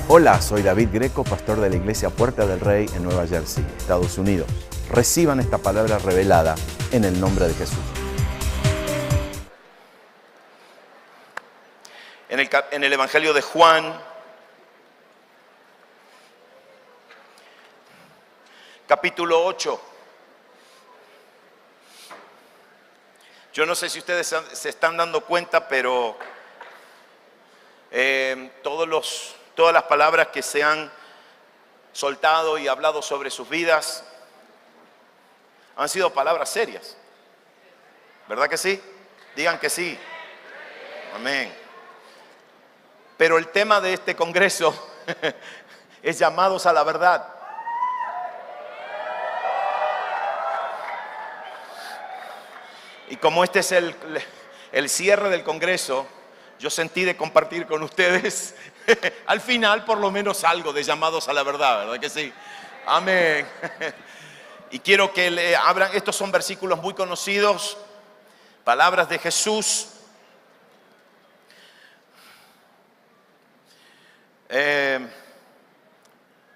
Hola, soy David Greco, pastor de la iglesia Puerta del Rey en Nueva Jersey, Estados Unidos. Reciban esta palabra revelada en el nombre de Jesús. En el Evangelio de Juan, capítulo 8. Yo no sé si ustedes se están dando cuenta, pero todas las palabras que se han soltado y hablado sobre sus vidas han sido palabras serias. ¿Verdad que sí? Digan que sí. Amén. Pero el tema de este congreso es llamados a la verdad. Y como este es el cierre del congreso, yo sentí de compartir con ustedes al final por lo menos algo de llamados a la verdad, ¿verdad que sí? Amén. Y quiero que le abran, estos son versículos muy conocidos, palabras de Jesús.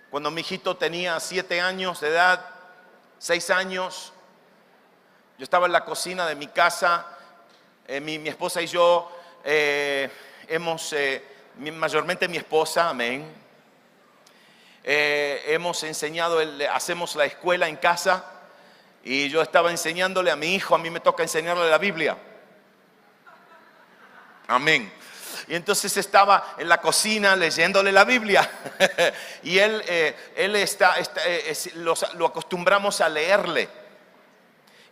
Cuando mi hijito tenía 7 años de edad, 6 años, yo estaba en la cocina de mi casa, mi esposa y yo mayormente mi esposa, amén, hemos enseñado, hacemos la escuela en casa y yo estaba enseñándole a mi hijo, a mí me toca enseñarle la Biblia, amén. Y entonces estaba en la cocina leyéndole la Biblia y lo acostumbramos a leerle.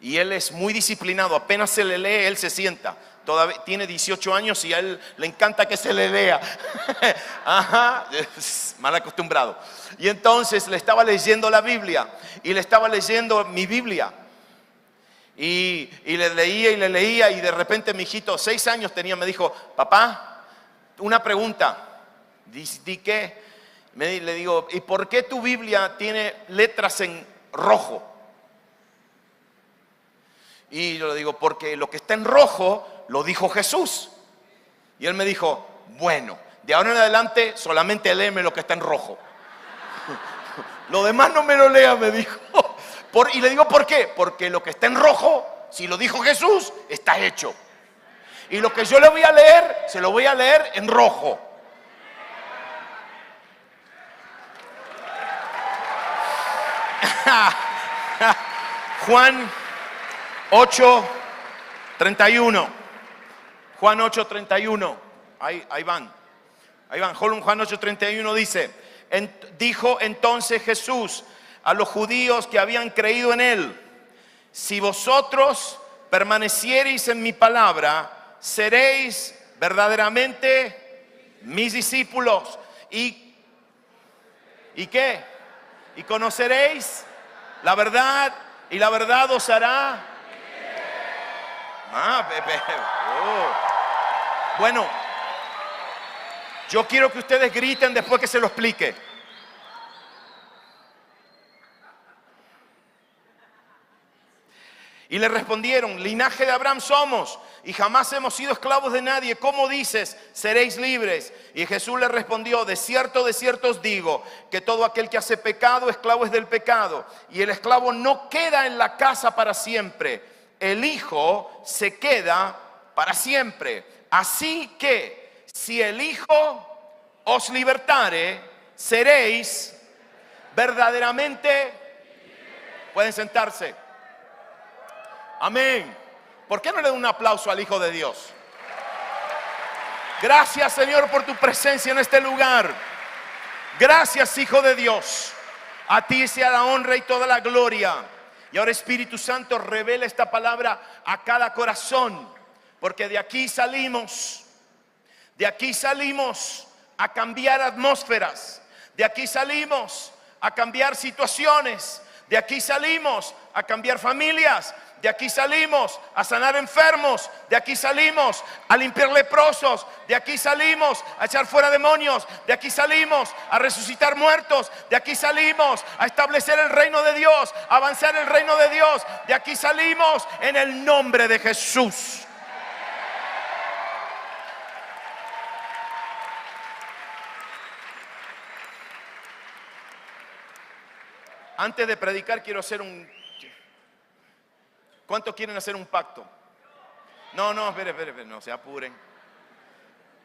Y él es muy disciplinado, apenas se le lee, él se sienta. Todavía tiene 18 años y a él le encanta que se le lea. Ajá, mal acostumbrado. Y entonces le estaba leyendo la Biblia y le estaba leyendo mi Biblia. Y le leía y de repente mi hijito, 6 años tenía, me dijo, papá, una pregunta. ¿Di qué? Le digo, ¿y por qué tu Biblia tiene letras en rojo? Y yo le digo, porque lo que está en rojo lo dijo Jesús. Y él me dijo, bueno, de ahora en adelante solamente léeme lo que está en rojo. Lo demás no me lo lea, me dijo. Y le digo, ¿por qué? Porque lo que está en rojo, si lo dijo Jesús, está hecho. Y lo que yo le voy a leer, se lo voy a leer en rojo. Juan 8:31. Juan 8:31. Ahí van. Juan 8:31 dice, dijo entonces Jesús a los judíos que habían creído en él, si vosotros permaneciereis en mi palabra, seréis verdaderamente mis discípulos. ¿Y qué? Y conoceréis la verdad, y la verdad os hará. Bueno, yo quiero que ustedes griten después que se lo explique. Y le respondieron, linaje de Abraham somos y jamás hemos sido esclavos de nadie. ¿Cómo dices, seréis libres? Y Jesús le respondió, de cierto os digo, que todo aquel que hace pecado, esclavo es del pecado. Y el esclavo no queda en la casa para siempre, el Hijo se queda para siempre. Así que si el Hijo os libertare, seréis verdaderamente. Pueden sentarse. Amén. ¿Por qué no le dan un aplauso al Hijo de Dios? Gracias, Señor, por tu presencia en este lugar. Gracias, Hijo de Dios. A ti sea la honra y toda la gloria. Y ahora, Espíritu Santo, revela esta palabra a cada corazón, porque de aquí salimos a cambiar atmósferas, de aquí salimos a cambiar situaciones, de aquí salimos a cambiar familias, de aquí salimos a sanar enfermos, de aquí salimos a limpiar leprosos, de aquí salimos a echar fuera demonios, de aquí salimos a resucitar muertos, de aquí salimos a establecer el reino de Dios, a avanzar el reino de Dios, de aquí salimos en el nombre de Jesús. Antes de predicar quiero hacer un... ¿Cuántos quieren hacer un pacto? No, espere, no se apuren.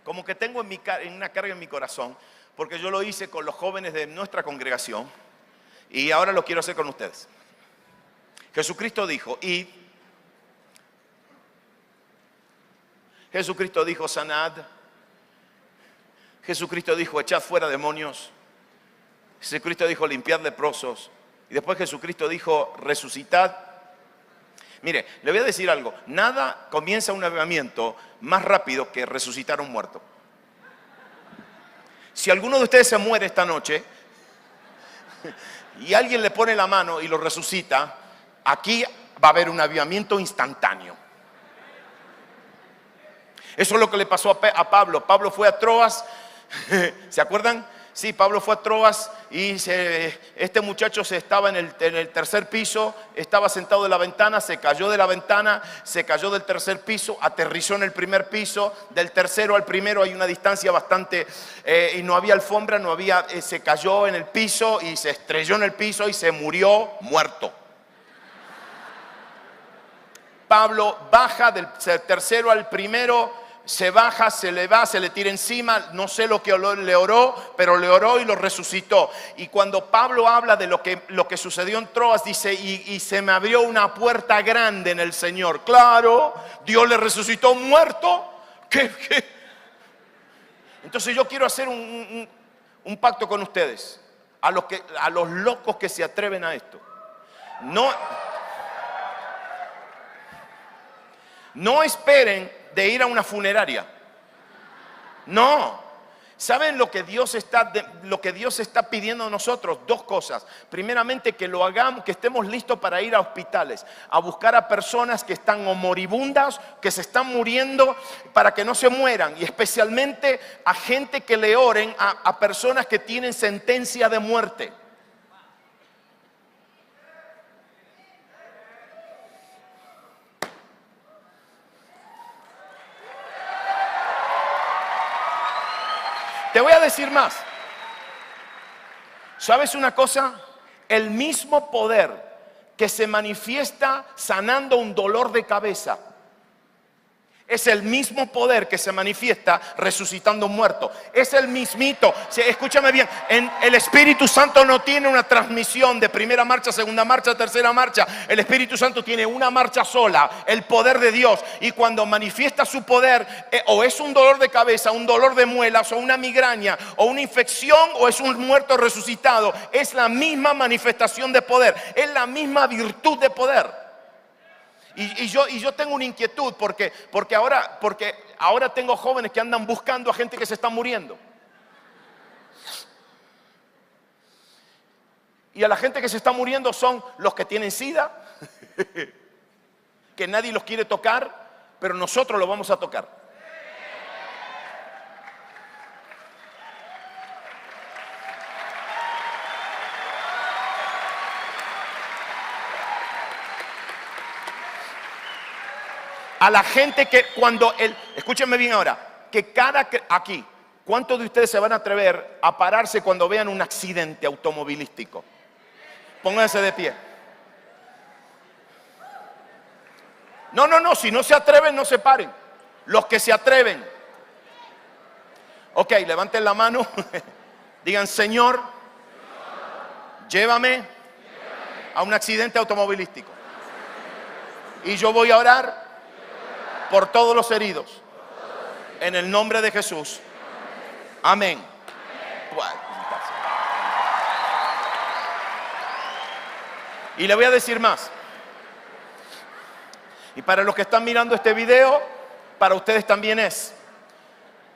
Como que tengo una carga en mi corazón, porque yo lo hice con los jóvenes de nuestra congregación y ahora lo quiero hacer con ustedes. Jesucristo dijo, id. Jesucristo dijo, sanad. Jesucristo dijo, echad fuera demonios. Jesucristo dijo, limpiad leprosos. Y después Jesucristo dijo, resucitad. Mire, le voy a decir algo. Nada comienza un avivamiento más rápido que resucitar a un muerto. Si alguno de ustedes se muere esta noche y alguien le pone la mano y lo resucita, aquí va a haber un avivamiento instantáneo. Eso es lo que le pasó a Pablo. Pablo fue a Troas. ¿Se acuerdan? Sí, Pablo fue a Troas y este muchacho estaba en el tercer piso, estaba sentado en la ventana, se cayó de la ventana, se cayó del tercer piso, aterrizó en el primer piso, del tercero al primero hay una distancia bastante, y no había alfombra, se cayó en el piso y se estrelló en el piso y se murió muerto. Pablo baja del tercero al primero, se baja, se le va, se le tira encima, no sé lo que le oró, pero le oró y lo resucitó. Y cuando Pablo habla de lo que sucedió en Troas, dice, y se me abrió una puerta grande en el Señor. Claro, Dios le resucitó un muerto. ¿Qué? Entonces yo quiero hacer un pacto con ustedes, a los locos que se atreven a esto. No esperen de ir a una funeraria. No. ¿Saben lo que Dios está pidiendo a nosotros? Dos cosas. Primeramente, que lo hagamos, que estemos listos para ir a hospitales, a buscar a personas que están o moribundas, que se están muriendo, para que no se mueran. Y especialmente a gente que le oren a personas que tienen sentencia de muerte. Te voy a decir más. ¿Sabes una cosa? El mismo poder que se manifiesta sanando un dolor de cabeza es el mismo poder que se manifiesta resucitando un muerto. Es el mismito. Escúchame bien, el Espíritu Santo no tiene una transmisión de primera marcha, segunda marcha, tercera marcha. El Espíritu Santo tiene una marcha sola, el poder de Dios. Y cuando manifiesta su poder, o es un dolor de cabeza, un dolor de muelas, o una migraña, o una infección, o es un muerto resucitado, es la misma manifestación de poder, es la misma virtud de poder. Y yo tengo una inquietud porque ahora tengo jóvenes que andan buscando a gente que se está muriendo. Y a la gente que se está muriendo son los que tienen SIDA, que nadie los quiere tocar, pero nosotros los vamos a tocar. A la gente que escúchenme bien ahora, aquí, ¿cuántos de ustedes se van a atrever a pararse cuando vean un accidente automovilístico? Pónganse de pie. No, si no se atreven, no se paren. Los que se atreven. Ok, levanten la mano. Digan, Señor, llévame a un accidente automovilístico. Y yo voy a orar por todos los heridos, en el nombre de Jesús. Amén. Y le voy a decir más. Y para los que están mirando este video, para ustedes también es.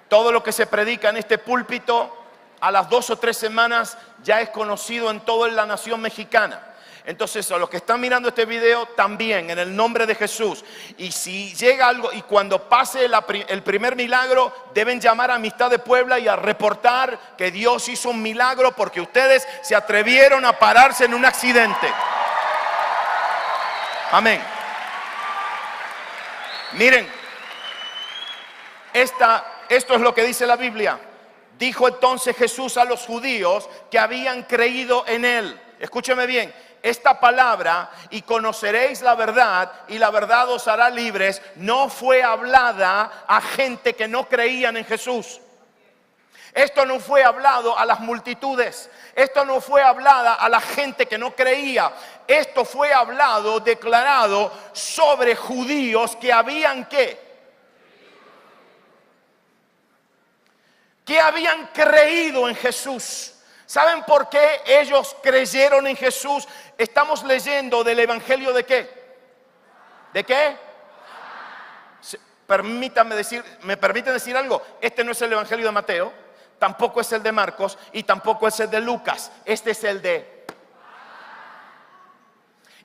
Todo lo que se predica en este púlpito, a las 2 o 3 semanas ya es conocido en toda la nación mexicana. Entonces, a los que están mirando este video, también, en el nombre de Jesús. Y si llega algo, y cuando pase el primer milagro, deben llamar a Amistad de Puebla y a reportar que Dios hizo un milagro porque ustedes se atrevieron a pararse en un accidente. Amén. Miren, esto es lo que dice la Biblia. Dijo entonces Jesús a los judíos que habían creído en Él: Escúcheme bien, esta palabra, y conoceréis la verdad, y la verdad os hará libres, no fue hablada a gente que no creían en Jesús. Esto no fue hablado a las multitudes. Esto no fue hablada a la gente que no creía. Esto fue hablado, declarado sobre judíos que habían ¿qué? Que habían creído en Jesús. ¿Saben por qué ellos creyeron en Jesús? Estamos leyendo del evangelio de ¿qué? ¿De qué? ¿Me permiten decir algo? Este no es el evangelio de Mateo, tampoco es el de Marcos y tampoco es el de Lucas. Este es el de...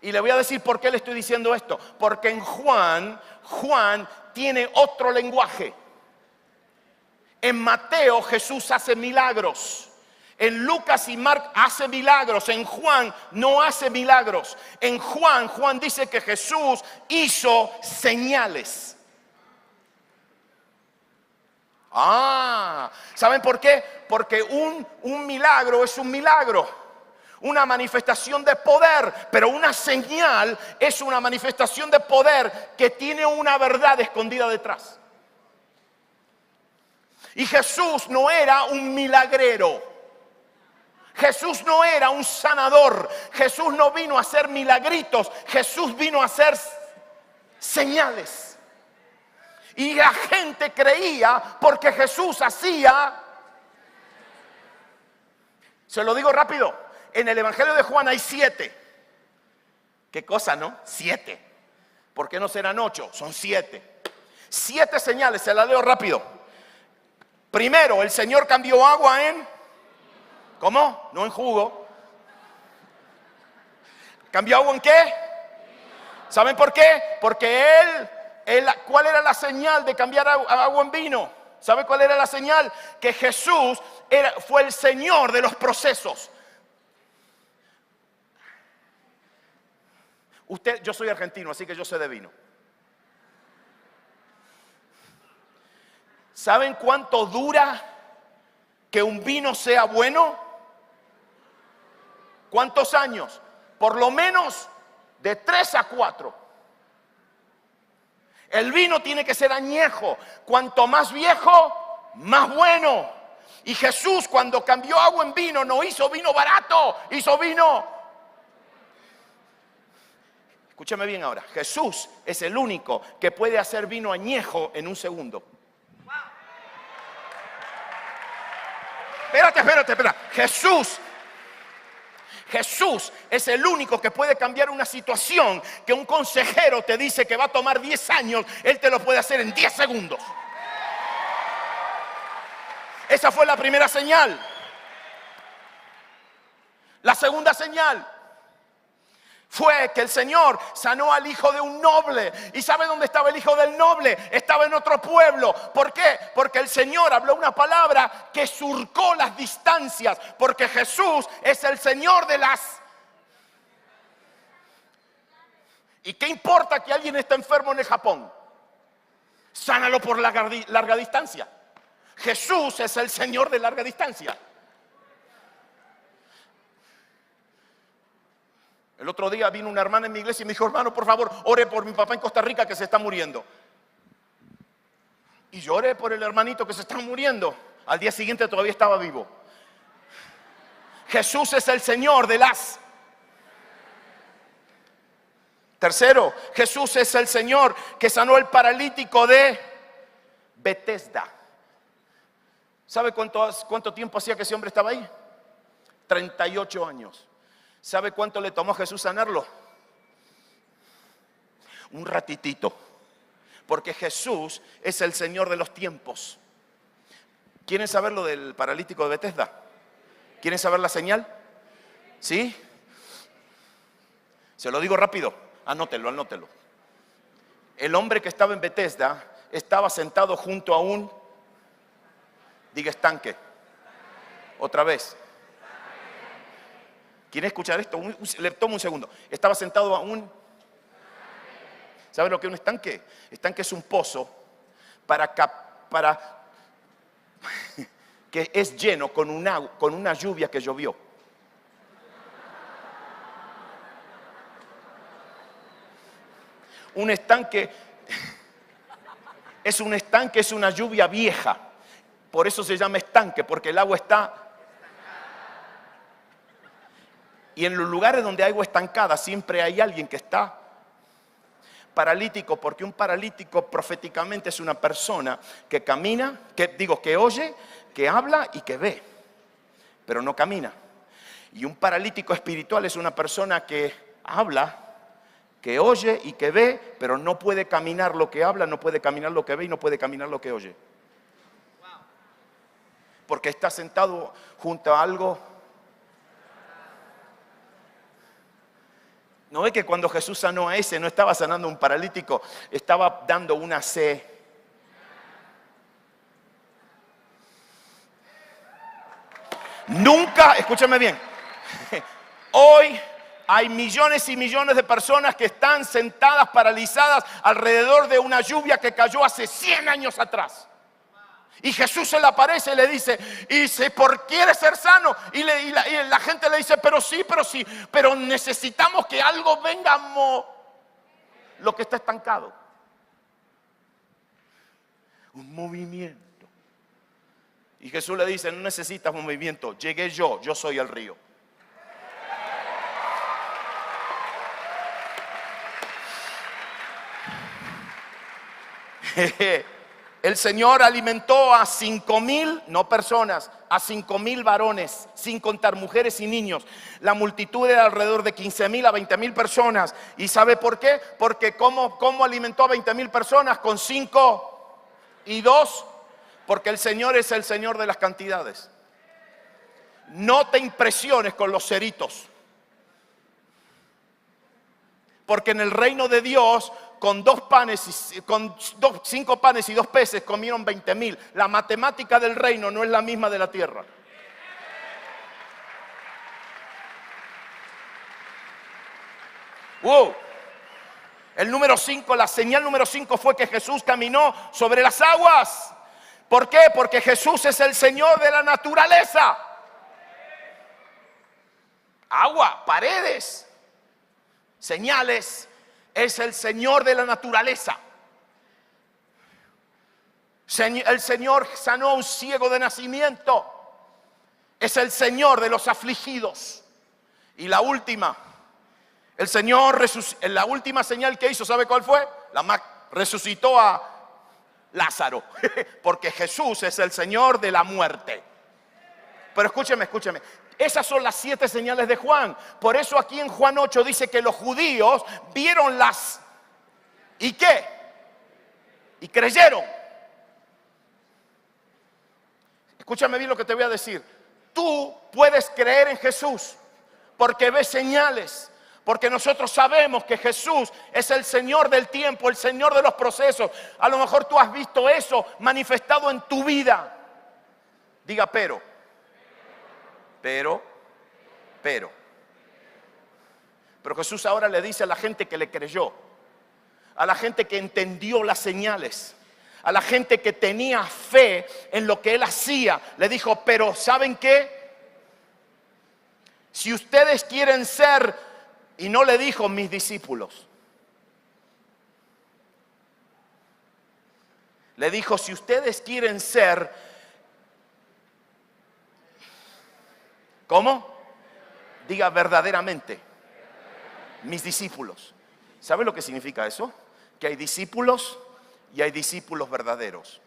Y le voy a decir por qué le estoy diciendo esto. Porque en Juan tiene otro lenguaje. En Mateo Jesús hace milagros. En Lucas y Marcos hace milagros. En Juan no hace milagros. En Juan dice que Jesús hizo señales. ¿Saben por qué? Porque un milagro es un milagro, una manifestación de poder, pero una señal es una manifestación de poder que tiene una verdad escondida detrás. Y Jesús no era un milagrero. Jesús no era un sanador. Jesús no vino a hacer milagritos. Jesús vino a hacer señales. Y la gente creía porque Jesús hacía. Se lo digo rápido. En el evangelio de Juan hay 7. ¿Qué cosa, no? 7. ¿Por qué no serán 8? Son 7. 7 señales, se las leo rápido. Primero, el Señor cambió agua en... ¿Cómo? No en jugo. ¿Cambió agua en qué? ¿Saben por qué? Porque ¿cuál era la señal de cambiar agua en vino? ¿Sabe cuál era la señal? Que Jesús fue el Señor de los procesos. Yo soy argentino, así que yo sé de vino. ¿Saben cuánto dura que un vino sea bueno? ¿Cuántos años? Por lo menos de 3 a 4. El vino tiene que ser añejo. Cuanto más viejo, más bueno. Y Jesús, cuando cambió agua en vino, no hizo vino barato, hizo vino. Escúchame bien ahora. Jesús es el único que puede hacer vino añejo en un segundo. Espera. Jesús es el único que puede cambiar una situación que un consejero te dice que va a tomar 10 años. Él te lo puede hacer en 10 segundos. Esa fue la primera señal. La segunda señal fue que el Señor sanó al hijo de un noble. ¿Y sabe dónde estaba el hijo del noble? Estaba en otro pueblo. ¿Por qué? Porque el Señor habló una palabra que surcó las distancias. Porque Jesús es el Señor de las... ¿Y qué importa que alguien esté enfermo en el Japón? Sánalo por larga distancia. Jesús es el Señor de larga distancia. El otro día vino una hermana en mi iglesia y me dijo: hermano, por favor, ore por mi papá en Costa Rica que se está muriendo. Y yo oré por el hermanito que se está muriendo. Al día siguiente todavía estaba vivo. Jesús es el Señor de las... Tercero, Jesús es el Señor que sanó al paralítico de Betesda. ¿Sabe cuánto tiempo hacía que ese hombre estaba ahí? 38 años. ¿Sabe cuánto le tomó a Jesús sanarlo? Un ratitito. Porque Jesús es el Señor de los tiempos. ¿Quieren saber lo del paralítico de Betesda? ¿Quieren saber la señal? ¿Sí? Se lo digo rápido. Anótelo. El hombre que estaba en Betesda estaba sentado junto a un... Diga estanque. Otra vez. ¿Quiere escuchar esto? Le tomo un segundo. Estaba sentado a un... ¿Sabe lo que es un estanque? Estanque es un pozo para que es lleno con una lluvia que llovió. Un estanque es un estanque, es una lluvia vieja. Por eso se llama estanque, porque el agua está. Y en los lugares donde hay agua estancada siempre hay alguien que está paralítico, porque un paralítico proféticamente es una persona que camina, que oye, que habla y que ve, pero no camina. Y un paralítico espiritual es una persona que habla, que oye y que ve, pero no puede caminar lo que habla, no puede caminar lo que ve y no puede caminar lo que oye. Porque está sentado junto a algo. ¿No ve que cuando Jesús sanó a ese, no estaba sanando a un paralítico, estaba dando una sed? Nunca, escúchame bien, hoy hay millones y millones de personas que están sentadas, paralizadas, alrededor de una lluvia que cayó hace 100 años atrás. Y Jesús se le aparece y le dice, ¿por quieres ser sano? Y la gente le dice, pero sí, pero necesitamos que algo venga lo que está estancado. Un movimiento. Y Jesús le dice, no necesitas un movimiento, llegué yo soy el río. El Señor alimentó a 5,000, no personas, a 5,000 varones, sin contar mujeres y niños. La multitud era alrededor de 15,000 a 20,000 personas. ¿Y sabe por qué? Porque ¿cómo alimentó a 20,000 personas? Con 5 y 2. Porque el Señor es el Señor de las cantidades. No te impresiones con los ceritos. Porque en el reino de Dios, con 5 panes y 2 peces comieron 20,000. La matemática del reino no es la misma de la tierra. ¡Wow! El número 5, la señal número 5 fue que Jesús caminó sobre las aguas. ¿Por qué? Porque Jesús es el Señor de la naturaleza. Agua, paredes, señales. Es el Señor de la naturaleza. El Señor sanó a un ciego de nacimiento. Es el Señor de los afligidos. Y la última, el Señor la última señal que hizo, ¿sabe cuál fue? Resucitó a Lázaro. Porque Jesús es el Señor de la muerte. Pero escúcheme. Esas son las 7 señales de Juan. Por eso aquí en Juan 8 dice que los judíos vieron las... ¿Y qué? Y creyeron. Escúchame bien lo que te voy a decir. Tú puedes creer en Jesús porque ves señales. Porque nosotros sabemos que Jesús es el Señor del tiempo, el Señor de los procesos. A lo mejor tú has visto eso manifestado en tu vida. Diga pero. Pero Jesús ahora le dice a la gente que le creyó, a la gente que entendió las señales, a la gente que tenía fe en lo que Él hacía, le dijo, pero ¿saben qué? Si ustedes quieren ser, y no le dijo mis discípulos, le dijo, si ustedes quieren ser, ¿cómo? Diga verdaderamente, mis discípulos. ¿Sabe lo que significa eso? Que hay discípulos y hay discípulos verdaderos.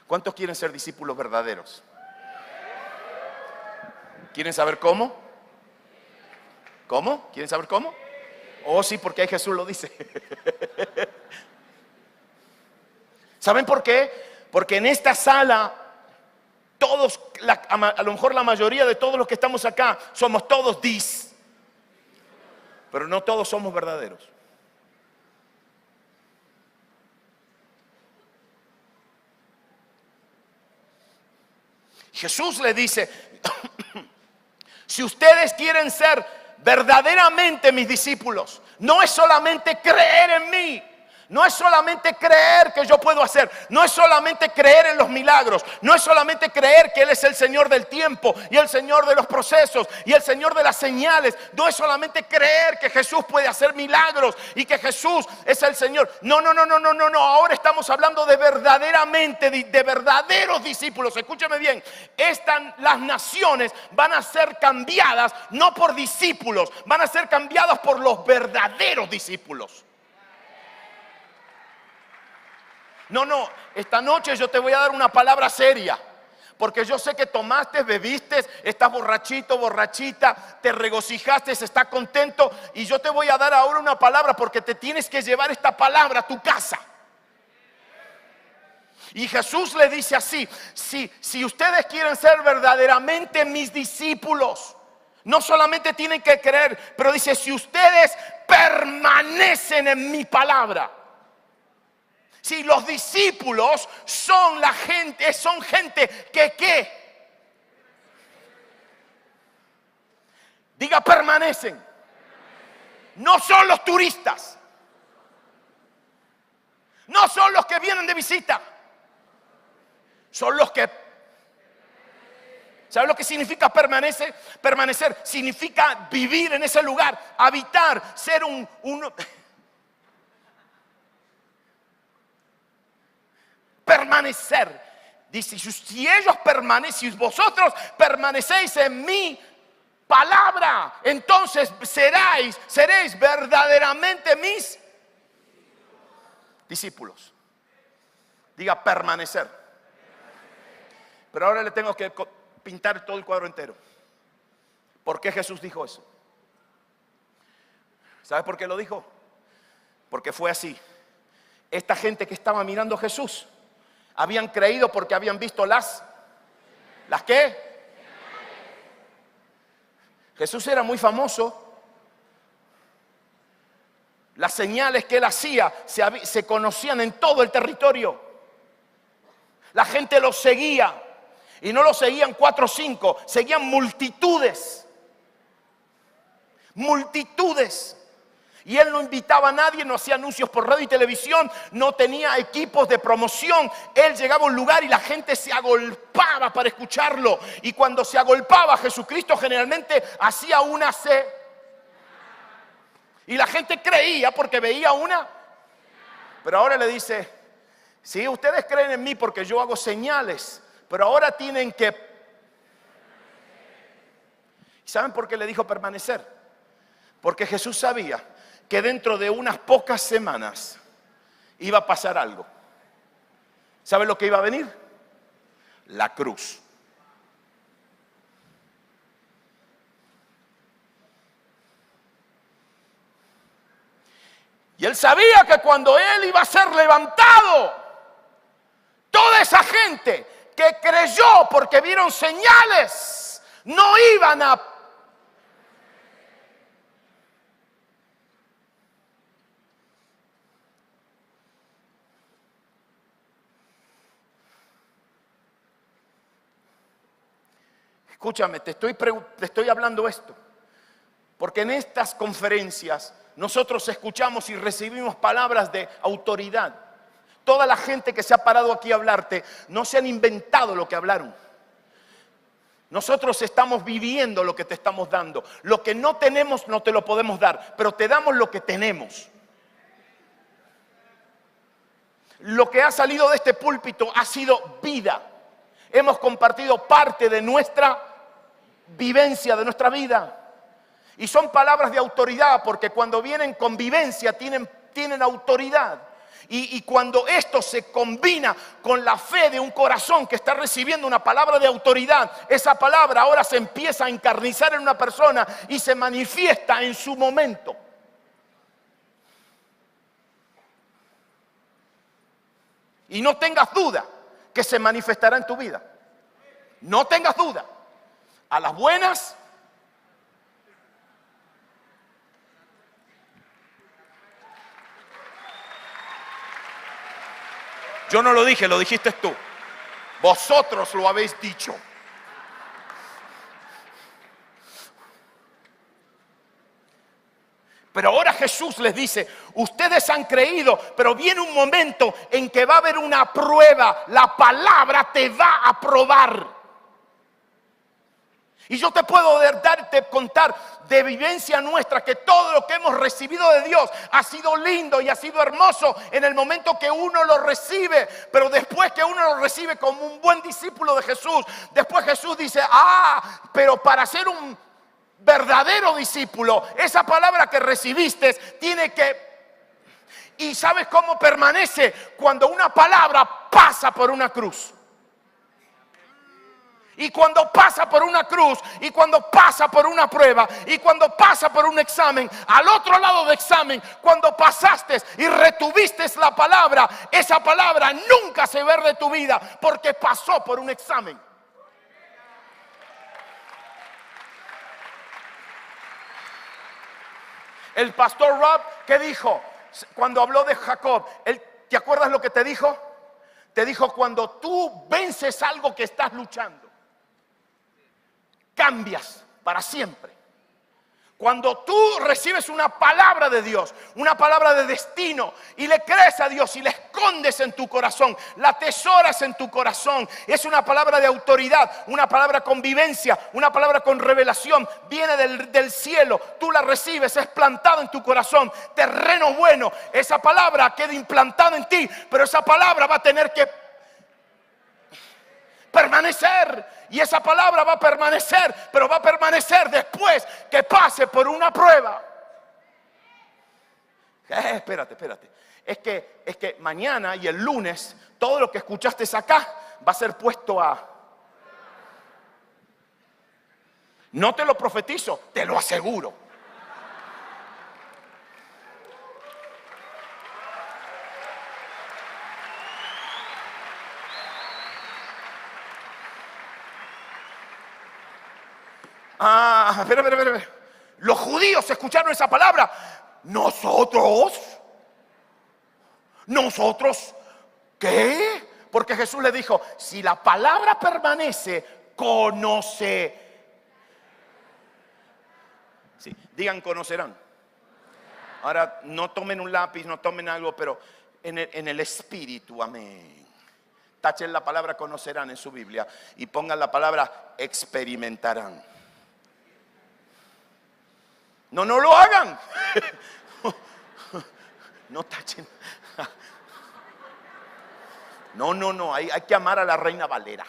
¿Cuántos quieren ser discípulos verdaderos? ¿Quieren saber cómo? ¿Cómo? ¿Quieren saber cómo? Oh, sí, porque ahí Jesús lo dice. ¿Saben por qué? Porque en esta sala, todos, a lo mejor la mayoría de todos los que estamos acá, somos todos pero no todos somos verdaderos. Jesús le dice, si ustedes quieren ser verdaderamente mis discípulos, no es solamente creer en mí, No es solamente creer que yo puedo hacer. No es solamente creer en los milagros. No es solamente creer que Él es el Señor del tiempo y el Señor de los procesos y el Señor de las señales. No es solamente creer que Jesús puede hacer milagros y que Jesús es el Señor. No. Ahora estamos hablando de verdaderamente, de verdaderos discípulos. Escúcheme bien. Las naciones van a ser cambiadas no por discípulos. Van a ser cambiadas por los verdaderos discípulos. No, esta noche yo te voy a dar una palabra seria. Porque yo sé que tomaste, bebiste, estás borrachito, borrachita, te regocijaste, estás contento. Y yo te voy a dar ahora una palabra porque te tienes que llevar esta palabra a tu casa. Y Jesús le dice así: si ustedes quieren ser verdaderamente mis discípulos, no solamente tienen que creer, pero dice, si ustedes permanecen en mi palabra. Si los discípulos son gente que ¿qué? Diga, permanecen. No son los turistas. No son los que vienen de visita. Son los que... ¿Sabe lo que significa permanecer? Permanecer significa vivir en ese lugar, habitar, ser un permanecer. Dice, si ellos permanecen, si vosotros permanecéis en mi palabra, entonces seréis verdaderamente mis discípulos. Diga, permanecer. Pero ahora le tengo que pintar todo el cuadro entero. ¿Por qué Jesús dijo eso? ¿Sabe por qué lo dijo? Porque fue así. Esta gente que estaba mirando a Jesús habían creído porque habían visto ¿las qué? Jesús era muy famoso. Las señales que Él hacía se conocían en todo el territorio. La gente lo seguía. Y no lo seguían 4 o 5, seguían multitudes. Multitudes. Y Él no invitaba a nadie, no hacía anuncios por radio y televisión, no tenía equipos de promoción. Él llegaba a un lugar y la gente se agolpaba para escucharlo. Y cuando se agolpaba, Jesucristo generalmente hacía una y la gente creía porque veía una. Pero ahora le dice, sí, ustedes creen en mí porque yo hago señales, pero ahora tienen que... ¿Saben por qué le dijo permanecer? Porque Jesús sabía que dentro de unas pocas semanas iba a pasar algo. ¿Saben lo que iba a venir? La cruz. Y Él sabía que cuando Él iba a ser levantado, toda esa gente que creyó porque vieron señales, no iban a... Escúchame, te estoy hablando esto, porque en estas conferencias nosotros escuchamos y recibimos palabras de autoridad. Toda la gente que se ha parado aquí a hablarte no se han inventado lo que hablaron. Nosotros estamos viviendo lo que te estamos dando. Lo que no tenemos no te lo podemos dar, pero te damos lo que tenemos. Lo que ha salido de este púlpito ha sido vida. Hemos compartido parte de nuestra vivencia, de nuestra vida. Y son palabras de autoridad, porque cuando vienen con vivencia tienen autoridad. Y cuando esto se combina con la fe de un corazón que está recibiendo una palabra de autoridad, esa palabra ahora se empieza a encarnizar en una persona y se manifiesta en su momento. Y no tengas duda que se manifestará en tu vida. No tengas duda. A las buenas yo no lo dije, lo dijiste tú. Vosotros lo habéis dicho. Pero ahora Jesús les dice, ustedes han creído, pero viene un momento en que va a haber una prueba. La palabra te va a probar. Y yo te puedo contar de vivencia nuestra que todo lo que hemos recibido de Dios ha sido lindo y ha sido hermoso en el momento que uno lo recibe. Pero después que uno lo recibe como un buen discípulo de Jesús, después Jesús dice, pero para ser un verdadero discípulo, esa palabra que recibiste tiene que... ¿Y sabes cómo permanece? Cuando una palabra pasa por una cruz. Y cuando pasa por una cruz, y cuando pasa por una prueba, y cuando pasa por un examen, al otro lado del examen, cuando pasaste y retuviste la palabra, esa palabra nunca se va de tu vida porque pasó por un examen. El pastor Rob, ¿qué dijo? Cuando habló de Jacob, ¿te acuerdas lo que te dijo? Te dijo, cuando tú vences algo que estás luchando, cambias para siempre. Cuando tú recibes una palabra de Dios, una palabra de destino, y le crees a Dios y la escondes en tu corazón, la atesoras en tu corazón, es una palabra de autoridad, una palabra con vivencia, una palabra con revelación, viene del cielo, tú la recibes, es plantada en tu corazón, terreno bueno, esa palabra queda implantada en ti, pero esa palabra va a tener que permanecer. Y esa palabra va a permanecer, pero va a permanecer después que pase por una prueba. Espérate. Es que mañana y el lunes, todo lo que escuchaste acá va a ser puesto a... No te lo profetizo, te lo aseguro. Espera. Los judíos escucharon esa palabra. ¿Nosotros? ¿Qué? Porque Jesús le dijo, si la palabra permanece, conoce. Sí, digan conocerán. Ahora no tomen un lápiz, no tomen algo, pero en el espíritu, amén. Tachen la palabra conocerán en su Biblia y pongan la palabra experimentarán. No lo hagan. No tachen. No, hay que amar a la Reina Valera.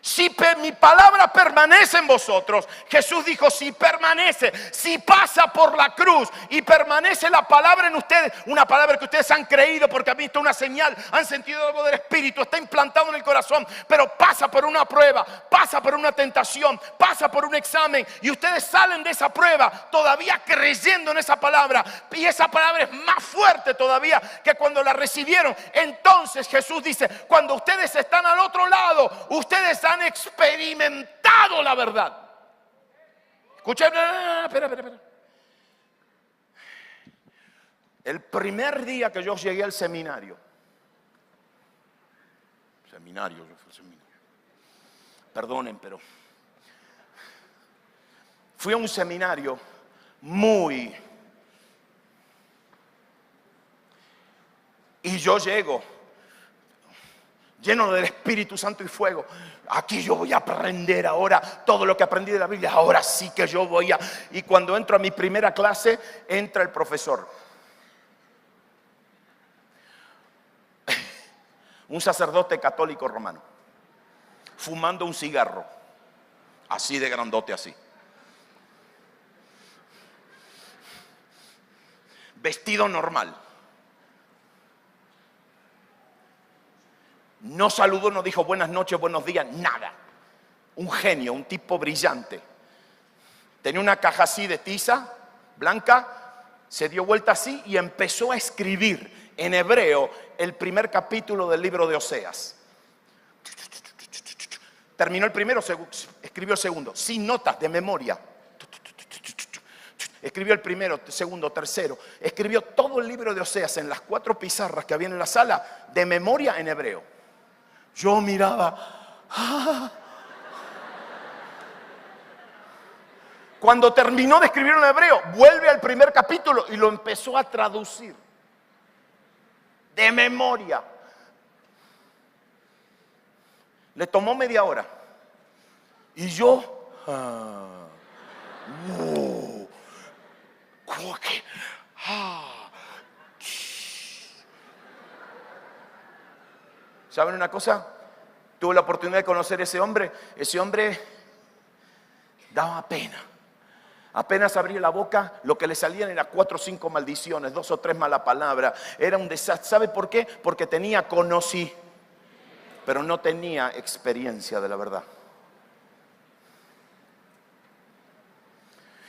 Si mi palabra permanece en vosotros, Jesús dijo, si permanece, si pasa por la cruz y permanece la palabra en ustedes, una palabra que ustedes han creído porque han visto una señal, han sentido algo del Espíritu, está implantado en el corazón, pero pasa por una prueba, pasa por una tentación, pasa por un examen y ustedes salen de esa prueba todavía creyendo en esa palabra, y esa palabra es más fuerte todavía que cuando la recibieron. Entonces Jesús dice, cuando ustedes están al otro lado, ustedes han experimentado la verdad. Escuchen, espera. El primer día que yo llegué al seminario, perdonen, pero fui a un seminario y yo llego lleno del Espíritu Santo y fuego. Aquí yo voy a aprender ahora todo lo que aprendí de la Biblia. Ahora sí que yo voy a... Y cuando entro a mi primera clase, entra el profesor. Un sacerdote católico romano, fumando un cigarro, así de grandote así. Vestido normal. No saludó, no dijo buenas noches, buenos días, nada. Un genio, un tipo brillante. Tenía una caja así de tiza blanca, se dio vuelta así y empezó a escribir en hebreo el primer capítulo del libro de Oseas. Terminó el primero, escribió el segundo, sin notas, de memoria. Escribió el primero, segundo, tercero. Escribió todo el libro de Oseas en las 4 pizarras que había en la sala, de memoria en hebreo. Yo miraba, Cuando terminó de escribir en hebreo, vuelve al primer capítulo y lo empezó a traducir de memoria. Le tomó media hora. Y yo, ¿cómo que? ¿Saben una cosa? Tuve la oportunidad de conocer a ese hombre. Ese hombre daba pena. Apenas abría la boca, lo que le salían era 4 o 5 maldiciones, 2 o 3 malas palabras. Era un desastre. ¿Sabe por qué? Porque tenía conocimiento, pero no tenía experiencia de la verdad.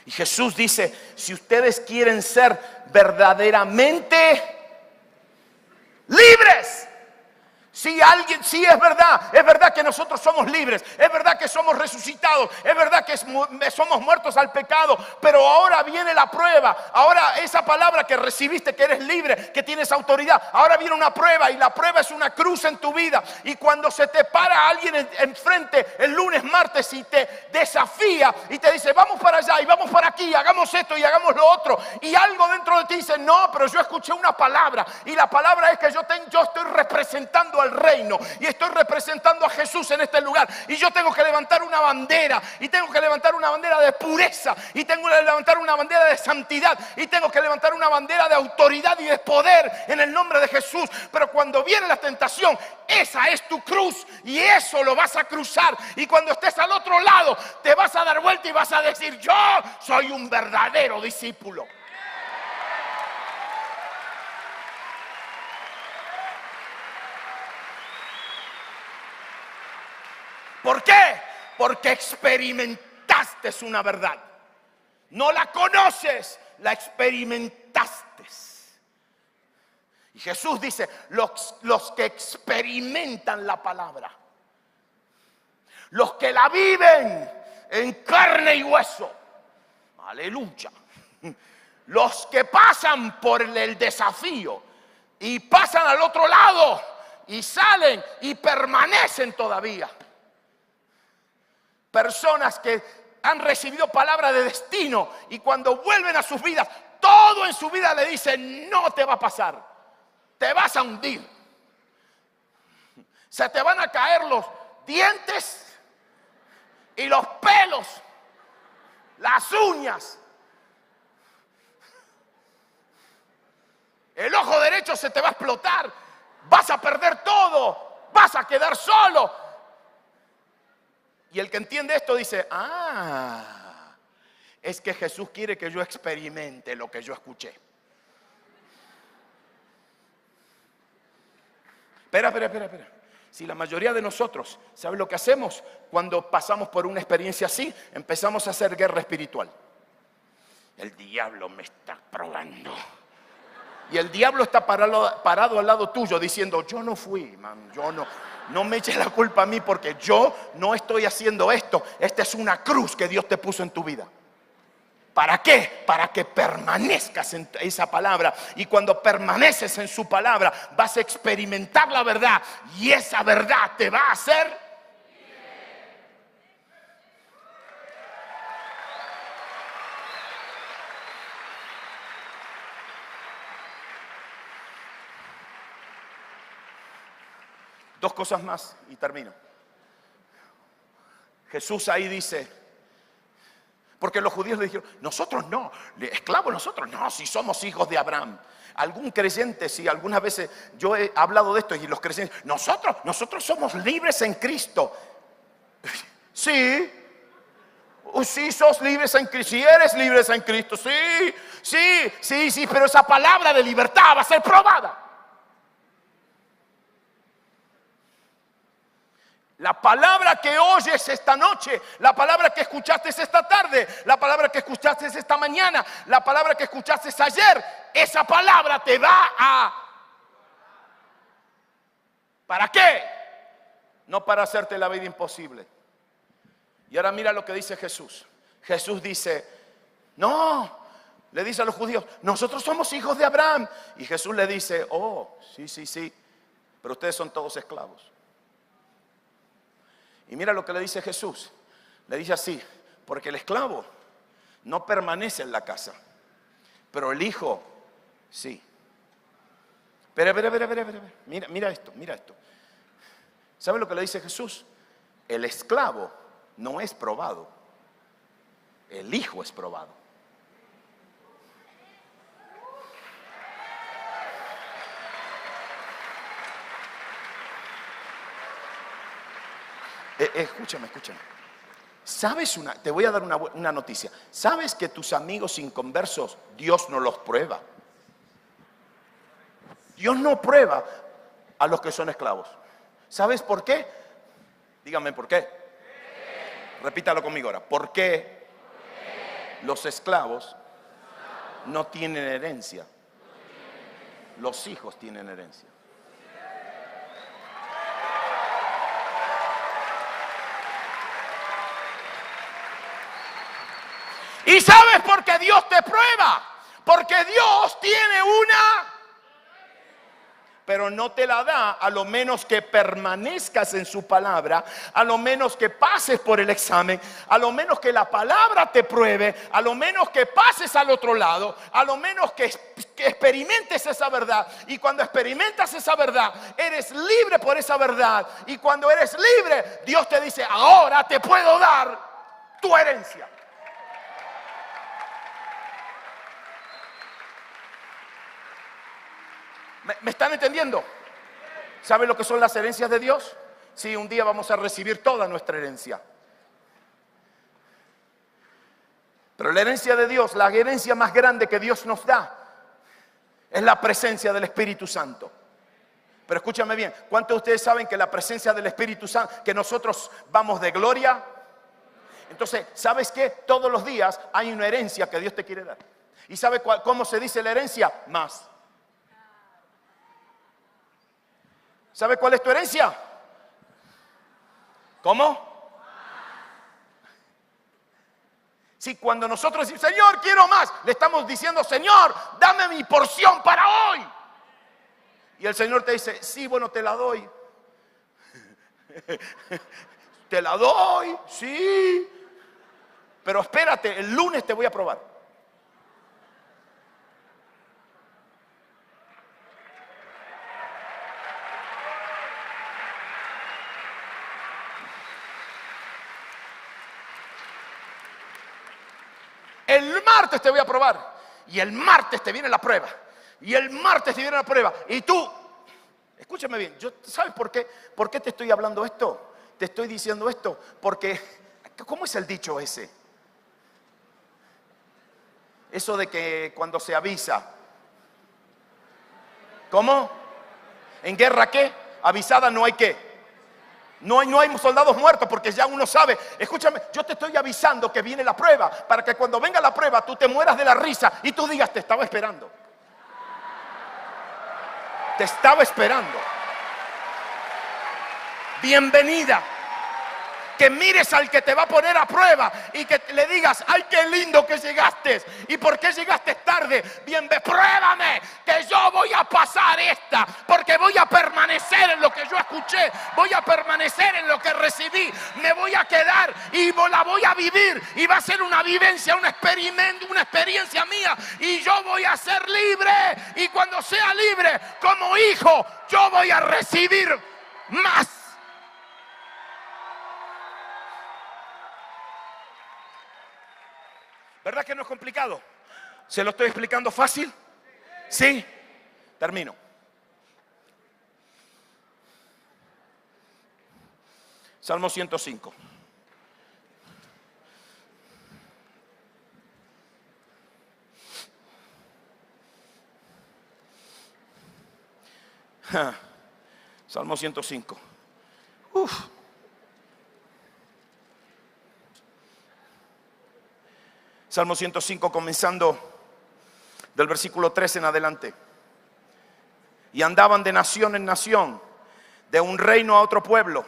Y Jesús dice, si ustedes quieren ser verdaderamente libres. Si es verdad que nosotros somos libres, es verdad que somos resucitados, es verdad que somos muertos al pecado, pero ahora viene la prueba. Ahora esa palabra que recibiste, que eres libre, que tienes autoridad, ahora viene una prueba, y la prueba es una cruz en tu vida. Y cuando se te para alguien enfrente el lunes, martes, y te desafía y te dice, vamos para allá y vamos para aquí, hagamos esto y hagamos lo otro, y algo dentro de ti dice, no, pero yo escuché una palabra, y la palabra es que yo estoy representando al reino, y estoy representando a Jesús en este lugar, y yo tengo que levantar una bandera, y tengo que levantar una bandera de pureza, y tengo que levantar una bandera de santidad, y tengo que levantar una bandera de autoridad y de poder en el nombre de Jesús. Pero cuando viene la tentación, esa es tu cruz, y eso lo vas a cruzar, y cuando estés al otro lado te vas a dar vuelta y vas a decir, yo soy un verdadero discípulo. ¿Por qué? Porque experimentaste una verdad. No la conoces, la experimentaste. Y Jesús dice, los que experimentan la palabra, los que la viven en carne y hueso, aleluya, los que pasan por el desafío y pasan al otro lado y salen y permanecen todavía. Personas que han recibido palabra de destino y cuando vuelven a sus vidas, todo en su vida le dice, no te va a pasar, te vas a hundir, se te van a caer los dientes y los pelos, las uñas, el ojo derecho se te va a explotar, vas a perder todo, vas a quedar solo. Y el que entiende esto dice, es que Jesús quiere que yo experimente lo que yo escuché. Espera. Si la mayoría de nosotros, ¿sabe lo que hacemos? Cuando pasamos por una experiencia así, empezamos a hacer guerra espiritual. El diablo me está probando. Y el diablo está parado al lado tuyo diciendo, yo no fui, man, yo no me eches la culpa a mí porque yo no estoy haciendo esto. Esta es una cruz que Dios te puso en tu vida. ¿Para qué? Para que permanezcas en esa palabra. Y cuando permaneces en su palabra, vas a experimentar la verdad. Y esa verdad te va a hacer. Dos cosas más y termino. Jesús ahí dice, porque los judíos le dijeron, nosotros no, esclavos nosotros no, si somos hijos de Abraham. Algún creyente, si algunas veces yo he hablado de esto y los creyentes, nosotros somos libres en Cristo. Sí, sos libres en Cristo, si eres libres en Cristo, sí, pero esa palabra de libertad va a ser probada. La palabra que oyes esta noche, la palabra que escuchaste esta tarde, la palabra que escuchaste esta mañana, la palabra que escuchaste ayer, esa palabra te va a... ¿Para qué? No para hacerte la vida imposible. Y ahora mira lo que dice Jesús. Jesús dice, no, le dice a los judíos, nosotros somos hijos de Abraham. Y Jesús le dice, sí, pero ustedes son todos esclavos. Y mira lo que le dice Jesús. Le dice así: porque el esclavo no permanece en la casa, pero el hijo sí. Espera. Mira esto. ¿Sabe lo que le dice Jesús? El esclavo no es probado, el hijo es probado. Escúchame. ¿Sabes te voy a dar una noticia. ¿Sabes que tus amigos inconversos, Dios no los prueba? Dios no prueba a los que son esclavos. ¿Sabes por qué? Dígame por qué. Repítalo conmigo ahora. ¿Por qué los esclavos no tienen herencia? Los hijos tienen herencia. ¿Y sabes por qué Dios te prueba? Porque Dios tiene una, pero no te la da a lo menos que permanezcas en su palabra, a lo menos que pases por el examen, a lo menos que la palabra te pruebe, a lo menos que pases al otro lado, a lo menos que experimentes esa verdad. Y cuando experimentas esa verdad, eres libre por esa verdad. Y cuando eres libre, Dios te dice: ahora te puedo dar tu herencia. ¿Me están entendiendo? ¿Saben lo que son las herencias de Dios? Sí, un día vamos a recibir toda nuestra herencia. Pero la herencia de Dios, la herencia más grande que Dios nos da, es la presencia del Espíritu Santo. Pero escúchame bien, ¿cuántos de ustedes saben que la presencia del Espíritu Santo, que nosotros vamos de gloria? Entonces, ¿sabes qué? Todos los días hay una herencia que Dios te quiere dar. ¿Y sabe cómo se dice la herencia? Más. ¿Sabe cuál es tu herencia? ¿Cómo? Si cuando nosotros decimos: Señor, quiero más, le estamos diciendo: Señor, dame mi porción para hoy. Y el Señor te dice: sí, bueno, te la doy. Te la doy, sí. Pero espérate, el lunes te voy a probar. El martes te voy a probar. Y el martes te viene la prueba. Y el martes te viene la prueba. Y tú, escúchame bien, ¿sabes por qué? ¿Por qué te estoy hablando esto? Te estoy diciendo esto porque, ¿cómo es el dicho ese? Eso de que cuando se avisa. ¿Cómo? ¿En guerra qué? Avisada no hay qué. No hay soldados muertos, porque ya uno sabe. Escúchame, yo te estoy avisando que viene la prueba, para que cuando venga la prueba tú te mueras de la risa y tú digas: te estaba esperando. Te estaba esperando. Bienvenida. Que mires al que te va a poner a prueba y que le digas: ay, qué lindo que llegaste. ¿Y por qué llegaste tarde? Bien, pruébame, que yo voy a pasar esta, porque voy a permanecer en lo que yo escuché, voy a permanecer en lo que recibí, me voy a quedar y la voy a vivir, y va a ser una vivencia, un experimento, una experiencia mía, y yo voy a ser libre. Y cuando sea libre como hijo, yo voy a recibir más. ¿Verdad que no es complicado? ¿Se lo estoy explicando fácil? ¿Sí? Termino. Salmo 105. Salmo 105. Salmo 105, comenzando del versículo 3 en adelante. Y andaban de nación en nación, de un reino a otro pueblo.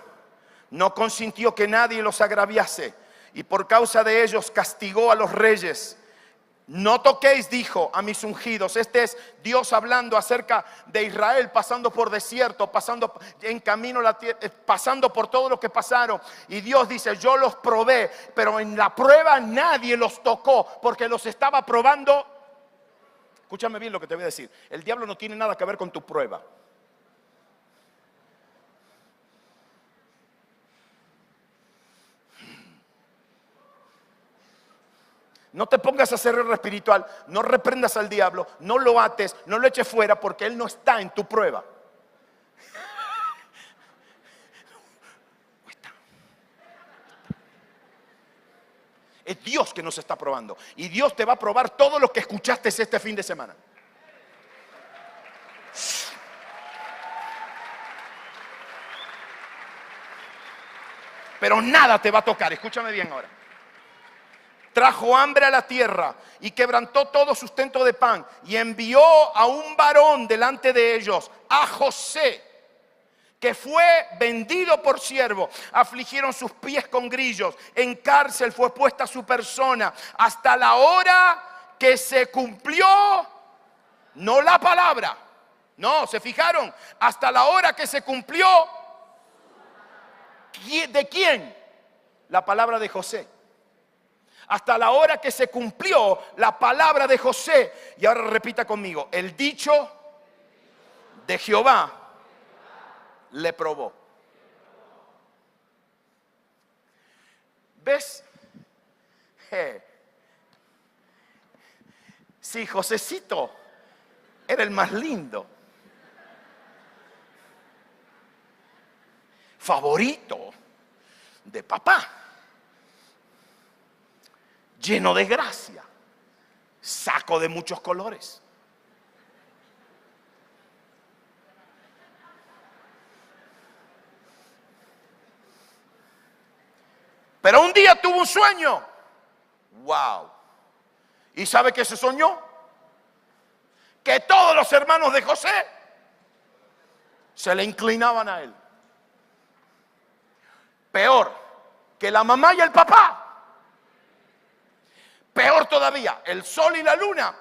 No consintió que nadie los agraviase, y por causa de ellos castigó a los reyes No toquéis, dijo, a mis ungidos. Este es Dios hablando acerca de Israel, pasando por desierto, pasando en camino a la tierra, pasando por todo lo que pasaron. Y Dios dice, yo los probé, pero en la prueba nadie los tocó, porque los estaba probando. Escúchame bien lo que te voy a decir. El diablo no tiene nada que ver con tu prueba. No te pongas a hacer guerra espiritual, no reprendas al diablo, no lo ates, no lo eches fuera, porque él no está en tu prueba. Es Dios que nos está probando. Y Dios te va a probar todo lo que escuchaste este fin de semana. Pero nada te va a tocar, escúchame bien ahora. Trajo hambre a la tierra y quebrantó todo sustento de pan y envió a un varón delante de ellos, a José, que fue vendido por siervo. Afligieron sus pies con grillos, en cárcel fue puesta su persona hasta la hora que se cumplió, no la palabra, no, ¿se fijaron? Hasta la hora que se cumplió. ¿De quién? La palabra de José. Hasta la hora que se cumplió la palabra de José. Y ahora repita conmigo: el dicho de Jehová le probó. ¿Ves? Sí, Josecito era el más lindo, favorito de papá, lleno de gracia, saco de muchos colores. Pero un día tuvo un sueño. Wow. ¿Y sabe qué se soñó? Que todos los hermanos de José se le inclinaban a él. Peor, que la mamá y el papá. Peor todavía, el sol y la luna.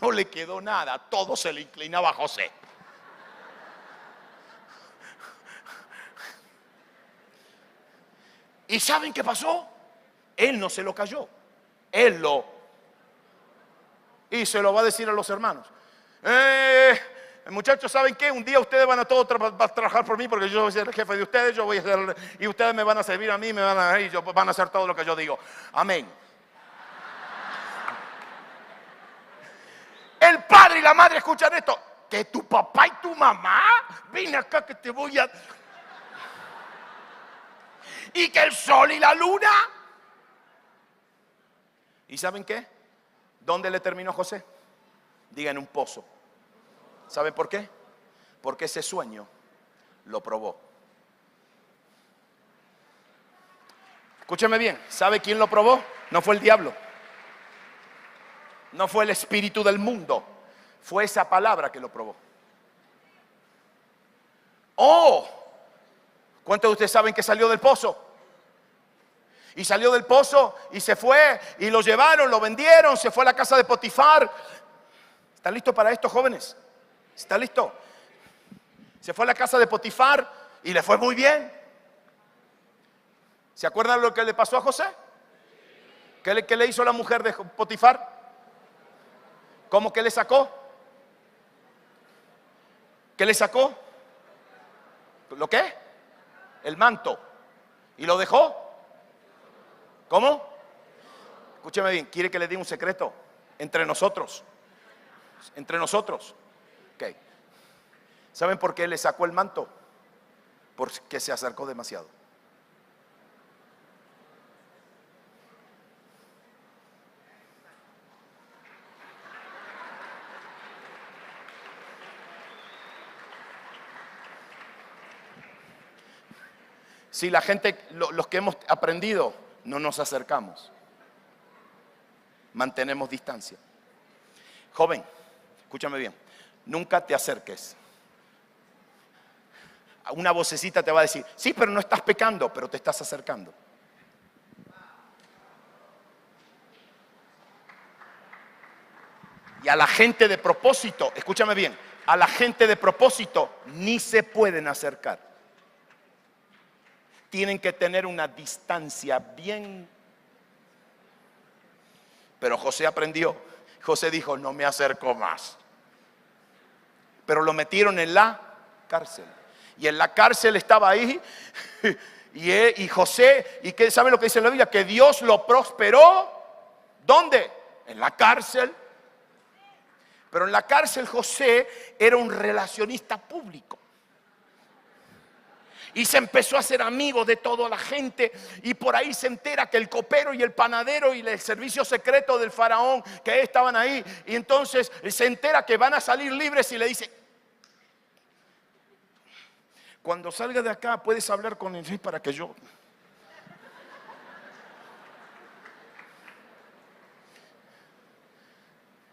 No le quedó nada, todo se le inclinaba a José. ¿Y saben qué pasó? Él no se lo cayó. Y se lo va a decir a los hermanos. Muchachos, ¿saben qué? Un día ustedes van a todos trabajar por mí, porque yo voy a ser el jefe de ustedes, yo voy a ser, y ustedes me van a servir a mí, van a hacer todo lo que yo digo. Amén. El padre y la madre escuchan esto. Que tu papá y tu mamá, ven acá que te voy a... Y que el sol y la luna. ¿Y saben qué? ¿Dónde le terminó José? Diga, en un pozo. ¿Saben por qué? Porque ese sueño lo probó. Escúcheme bien, ¿sabe quién lo probó? No fue el diablo. No fue el espíritu del mundo. Fue esa palabra que lo probó. ¡Oh! ¿Cuántos de ustedes saben que salió del pozo? Y salió del pozo y se fue y lo llevaron, lo vendieron, se fue a la casa de Potifar. ¿Están listos para esto, jóvenes? ¿Está listo? Se fue a la casa de Potifar y le fue muy bien. ¿Se acuerdan lo que le pasó a José? ¿Qué le hizo la mujer de Potifar? ¿Cómo que le sacó? ¿Qué le sacó? ¿Lo qué? El manto. ¿Y lo dejó? ¿Cómo? Escúcheme bien, ¿quiere que le diga un secreto? Entre nosotros. Entre nosotros. Ok. ¿Saben por qué le sacó el manto? Porque se acercó demasiado. Si la gente, los que hemos aprendido, no nos acercamos, mantenemos distancia. Joven, escúchame bien, nunca te acerques. Una vocecita te va a decir, sí, pero no estás pecando, pero te estás acercando. Y a la gente de propósito, escúchame bien, a la gente de propósito ni se pueden acercar. Tienen que tener una distancia bien. Pero José aprendió. José dijo, no me acerco más. Pero lo metieron en la cárcel. Y en la cárcel estaba ahí. Y José, ¿y qué sabe lo que dice la Biblia? Que Dios lo prosperó. ¿Dónde? En la cárcel. Pero en la cárcel José era un relacionista público. Y se empezó a hacer amigo de toda la gente. Y por ahí se entera que el copero y el panadero y el servicio secreto del faraón que estaban ahí. Y entonces se entera que van a salir libres y le dice, cuando salga de acá puedes hablar con el rey para que yo...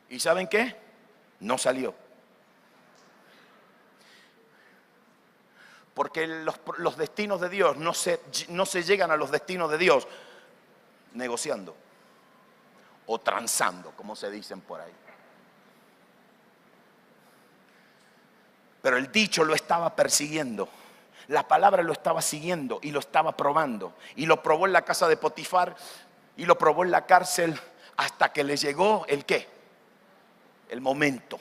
¿Y saben qué? No salió. Porque los destinos de Dios no se llegan a los destinos de Dios negociando o transando, como se dicen por ahí. Pero el dicho lo estaba persiguiendo. La palabra lo estaba siguiendo y lo estaba probando. Y lo probó en la casa de Potifar y lo probó en la cárcel hasta que le llegó ¿el qué? El momento.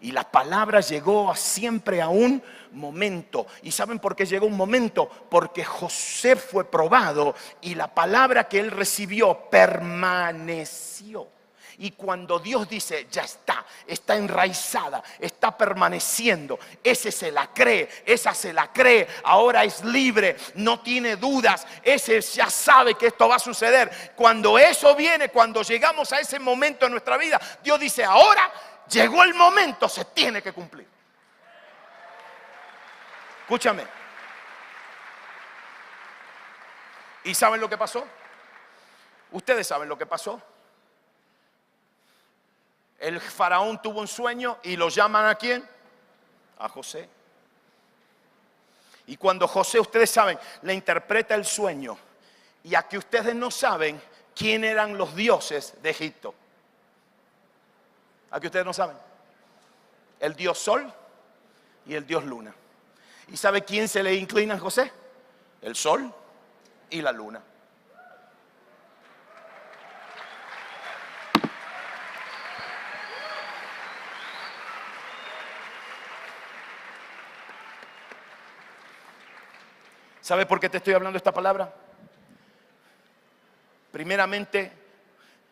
Y la palabra llegó siempre a un momento. ¿Y saben por qué llegó un momento? Porque José fue probado y la palabra que él recibió permaneció. Y cuando Dios dice, ya está enraizada, está permaneciendo, ese se la cree, esa se la cree, ahora es libre, no tiene dudas, ese ya sabe que esto va a suceder. Cuando eso viene, cuando llegamos a ese momento en nuestra vida, Dios dice, ahora llegó el momento, se tiene que cumplir. Escúchame. ¿Y saben lo que pasó? Ustedes saben lo que pasó. El faraón tuvo un sueño y lo llaman ¿a quién? A José. Y cuando José, ustedes saben, le interpreta el sueño, y aquí ustedes no saben quién eran los dioses de Egipto. Aquí ustedes no saben. El dios Sol y el dios Luna. ¿Y sabe quién se le inclina a José? El Sol y la Luna. ¿Sabe por qué te estoy hablando esta palabra? Primeramente,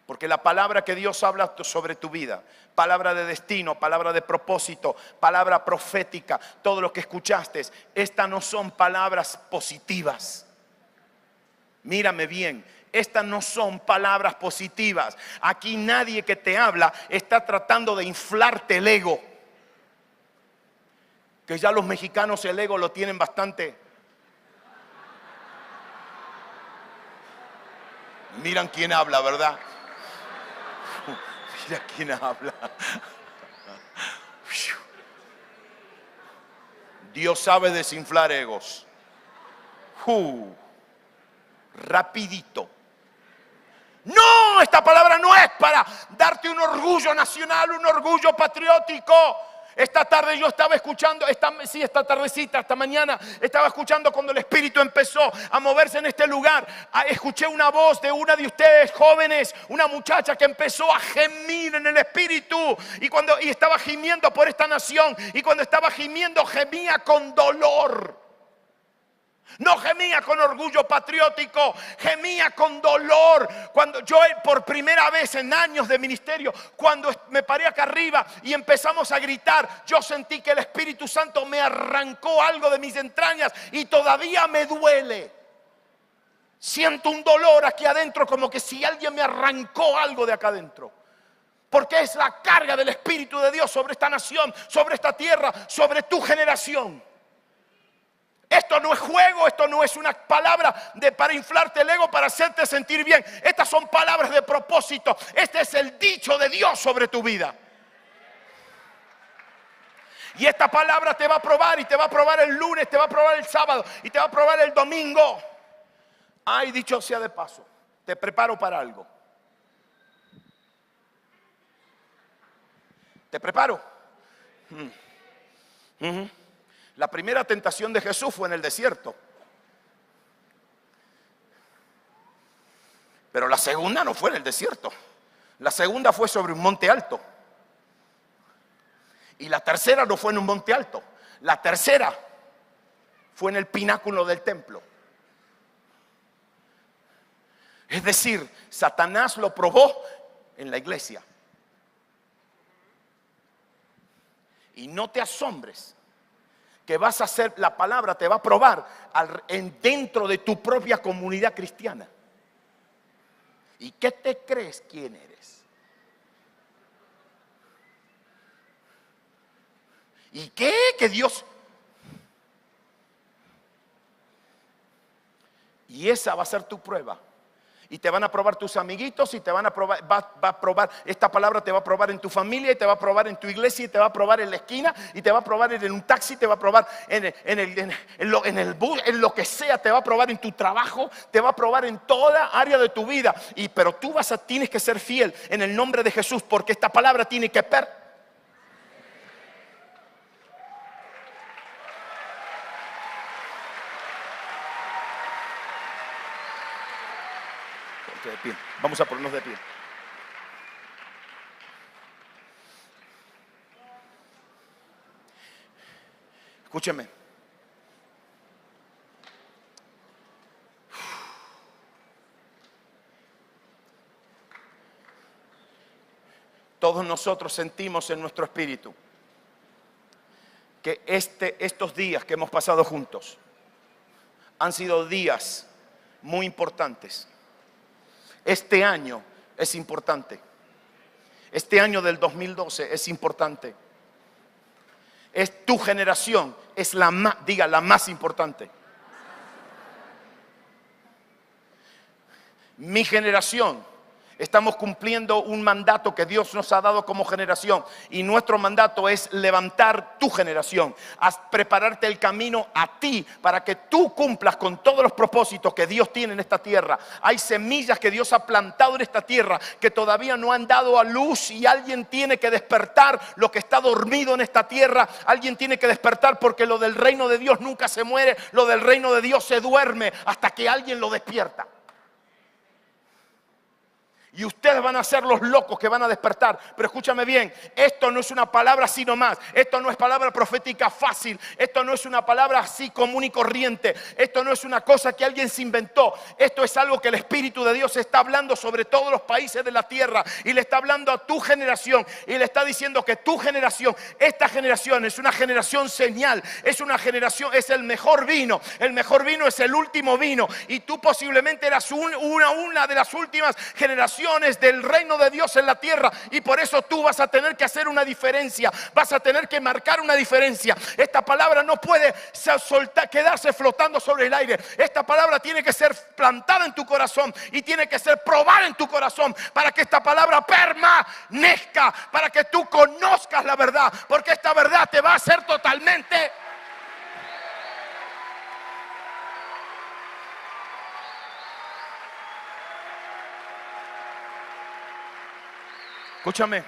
porque la palabra que Dios habla sobre tu vida, palabra de destino, palabra de propósito, palabra profética, todo lo que escuchaste, estas no son palabras positivas. Mírame bien, estas no son palabras positivas. Aquí nadie que te habla está tratando de inflarte el ego. Que ya los mexicanos el ego lo tienen bastante. Miran quién habla, ¿verdad? Mira quién habla. Dios sabe desinflar egos. Rapidito. No, esta palabra no es para darte un orgullo nacional, un orgullo patriótico. Esta tarde yo estaba escuchando, esta tardecita, esta mañana, estaba escuchando cuando el Espíritu empezó a moverse en este lugar. Escuché una voz de una de ustedes jóvenes, una muchacha que empezó a gemir en el Espíritu. Y estaba gimiendo por esta nación. Y cuando estaba gimiendo, gemía con dolor. No gemía con orgullo patriótico, gemía con dolor. Cuando yo por primera vez en años de ministerio, cuando me paré acá arriba y empezamos a gritar, yo sentí que el Espíritu Santo me arrancó algo de mis entrañas y todavía me duele. Siento un dolor aquí adentro, como que si alguien me arrancó algo de acá adentro. Porque es la carga del Espíritu de Dios sobre esta nación, sobre esta tierra, sobre tu generación. Esto no es juego, esto no es una palabra para inflarte el ego, para hacerte sentir bien. Estas son palabras de propósito. Este es el dicho de Dios sobre tu vida. Y esta palabra te va a probar, y te va a probar el lunes, te va a probar el sábado, y te va a probar el domingo. Ay, dicho sea de paso, te preparo para algo. Te preparo. La primera tentación de Jesús fue en el desierto. Pero la segunda no fue en el desierto. La segunda fue sobre un monte alto. Y la tercera no fue en un monte alto. La tercera fue en el pináculo del templo. Es decir, Satanás lo probó en la iglesia. Y no te asombres que vas a hacer, la palabra te va a probar dentro de tu propia comunidad cristiana. ¿Y qué te crees quién eres? ¿Y qué? Que Dios... Y esa va a ser tu prueba. Y te van a probar tus amiguitos y te van a probar, va a probar, esta palabra te va a probar en tu familia y te va a probar en tu iglesia y te va a probar en la esquina y te va a probar en un taxi, te va a probar en el bus, en lo que sea, te va a probar en tu trabajo, te va a probar en toda área de tu vida. Pero tú tienes que ser fiel en el nombre de Jesús, porque esta palabra tiene que de pie. Vamos a ponernos de pie. Escúcheme. Todos nosotros sentimos en nuestro espíritu que estos días que hemos pasado juntos han sido días muy importantes. Este año es importante. Este año del 2012 es importante. Es tu generación, es la más importante. Mi generación, estamos cumpliendo un mandato que Dios nos ha dado como generación. Y nuestro mandato es levantar tu generación, prepararte el camino a ti para que tú cumplas con todos los propósitos que Dios tiene en esta tierra. Hay semillas que Dios ha plantado en esta tierra que todavía no han dado a luz, y alguien tiene que despertar lo que está dormido en esta tierra. Alguien tiene que despertar, porque lo del reino de Dios nunca se muere, lo del reino de Dios se duerme hasta que alguien lo despierta. Y ustedes van a ser los locos que van a despertar. Pero escúchame bien, esto no es una palabra así nomás. Esto no es palabra profética fácil. Esto no es una palabra así común y corriente. Esto no es una cosa que alguien se inventó. Esto es algo que el Espíritu de Dios está hablando sobre todos los países de la tierra. Y le está hablando a tu generación. Y le está diciendo que tu generación, esta generación es una generación señal. Es una generación, es el mejor vino. El mejor vino es el último vino. Y tú posiblemente eras una de las últimas generaciones del reino de Dios en la tierra, y por eso tú vas a tener que hacer una diferencia, vas a tener que marcar una diferencia. Esta palabra no puede quedarse flotando sobre el aire. Esta palabra tiene que ser plantada en tu corazón y tiene que ser probada en tu corazón para que esta palabra permanezca, para que tú conozcas la verdad, porque esta verdad te va a hacer totalmente... Escúchame.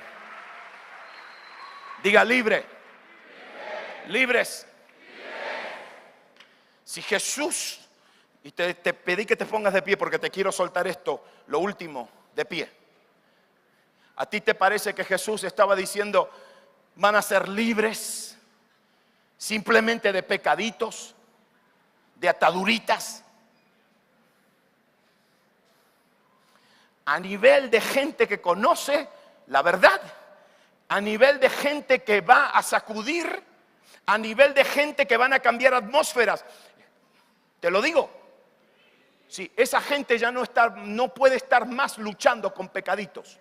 Diga libre. Libres. Si Jesús, y te pedí que te pongas de pie porque te quiero soltar esto, lo último, de pie. ¿A ti te parece que Jesús estaba diciendo, van a ser libres simplemente de pecaditos, de ataduritas? A nivel de gente que conoce la verdad, a nivel de gente que va a sacudir, a nivel de gente que van a cambiar atmósferas. Te lo digo, sí, esa gente ya no puede estar más luchando con pecaditos.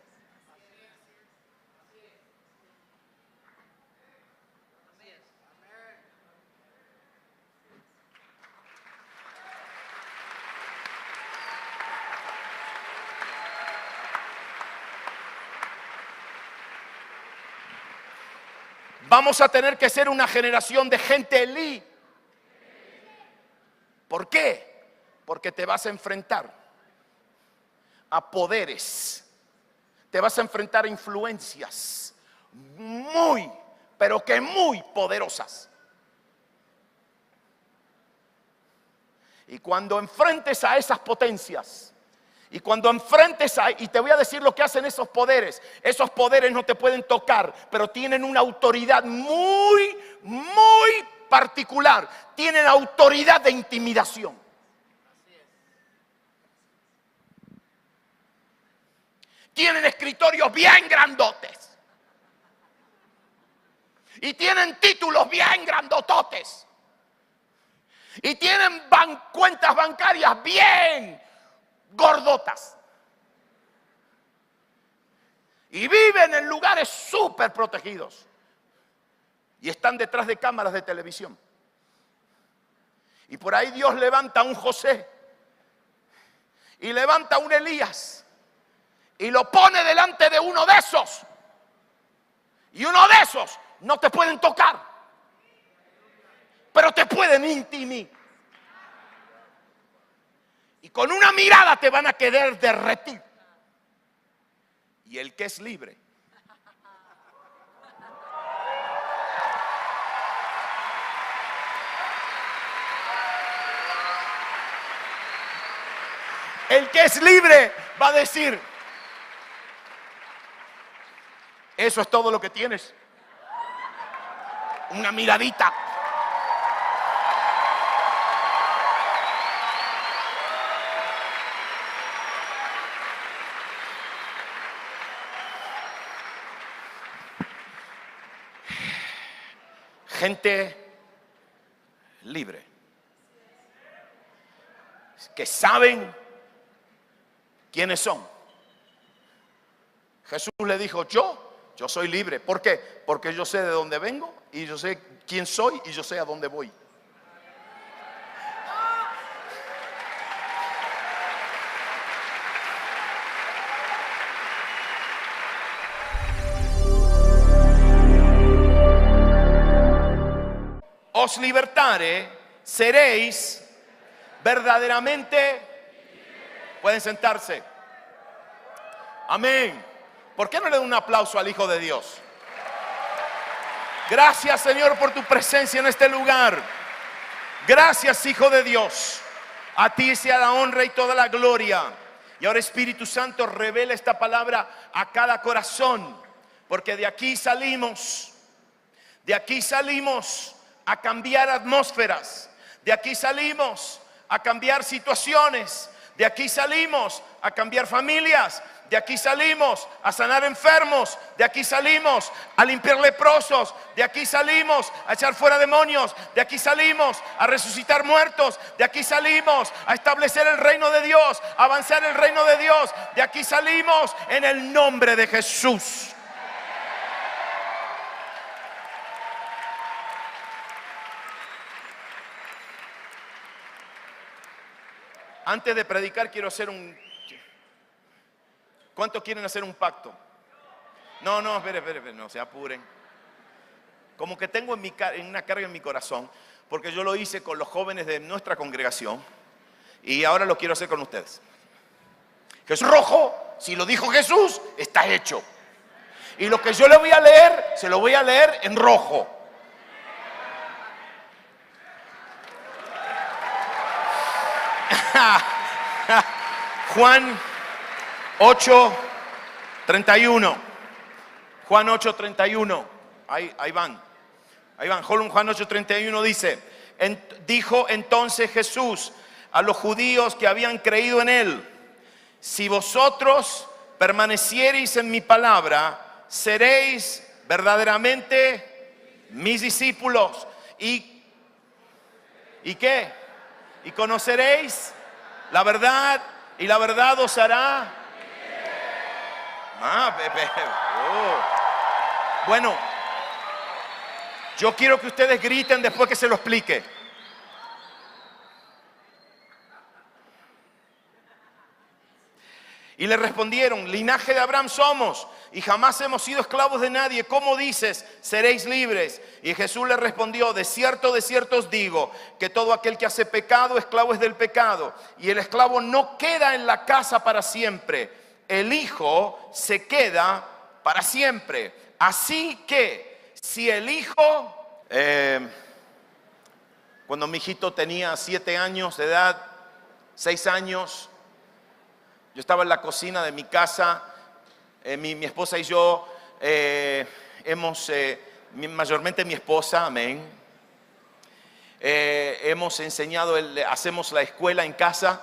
Vamos a tener que ser una generación de gente libre. ¿Por qué? Porque te vas a enfrentar a poderes, te vas a enfrentar a influencias muy, pero que muy poderosas. Y cuando enfrentes a esas potencias, y cuando enfrentes a, y te voy a decir lo que hacen esos poderes no te pueden tocar, pero tienen una autoridad muy, muy particular. Tienen autoridad de intimidación. Tienen escritorios bien grandotes. Y tienen títulos bien grandototes. Y tienen cuentas bancarias bien gordotas. Y viven en lugares súper protegidos. Y están detrás de cámaras de televisión. Y por ahí Dios levanta a un José. Y levanta a un Elías. Y lo pone delante de uno de esos. Y uno de esos no te pueden tocar. Pero te pueden intimidar. Y con una mirada te van a querer derretir. Y el que es libre. El que es libre va a decir: eso es todo lo que tienes. Una miradita. Gente libre, que saben quiénes son. Jesús le dijo: yo soy libre. ¿Por qué? Porque yo sé de dónde vengo y yo sé quién soy y yo sé a dónde voy. Os libertare, seréis verdaderamente. Pueden sentarse. Amén. ¿Por qué no le dan un aplauso al Hijo de Dios? Gracias, Señor, por tu presencia en este lugar. Gracias, Hijo de Dios. A ti sea la honra y toda la gloria. Y ahora, Espíritu Santo, revela esta palabra a cada corazón, porque de aquí salimos a cambiar atmósferas. De aquí salimos a cambiar situaciones. De aquí salimos a cambiar familias. De aquí salimos a sanar enfermos. De aquí salimos a limpiar leprosos. De aquí salimos a echar fuera demonios. De aquí salimos a resucitar muertos. De aquí salimos a establecer el reino de Dios, a avanzar el reino de Dios. De aquí salimos en el nombre de Jesús. Antes de predicar quiero hacer un... ¿Cuántos quieren hacer un pacto? No, espere, no se apuren. Como que tengo una carga en mi corazón, porque yo lo hice con los jóvenes de nuestra congregación y ahora lo quiero hacer con ustedes. Jesús rojo, si lo dijo Jesús, está hecho. Y lo que yo le voy a leer, se lo voy a leer en rojo. Juan 8:31. Juan 8:31. Ahí van. Juan 8:31 dice: dijo entonces Jesús a los judíos que habían creído en él: si vosotros permaneciereis en mi palabra, seréis verdaderamente mis discípulos. ¿Y qué? Y conoceréis la verdad, y la verdad os hará. Bueno, yo quiero que ustedes griten después que se lo explique. Y le respondieron: linaje de Abraham somos y jamás hemos sido esclavos de nadie. ¿Cómo dices, seréis libres? Y Jesús le respondió: de cierto os digo, que todo aquel que hace pecado, esclavo es del pecado. Y el esclavo no queda en la casa para siempre. El Hijo se queda para siempre. así que si el hijo, cuando mi hijito tenía 7 años de edad, 6 años, yo estaba en la cocina de mi casa, mi esposa y yo mayormente mi esposa, amén, hemos enseñado, hacemos la escuela en casa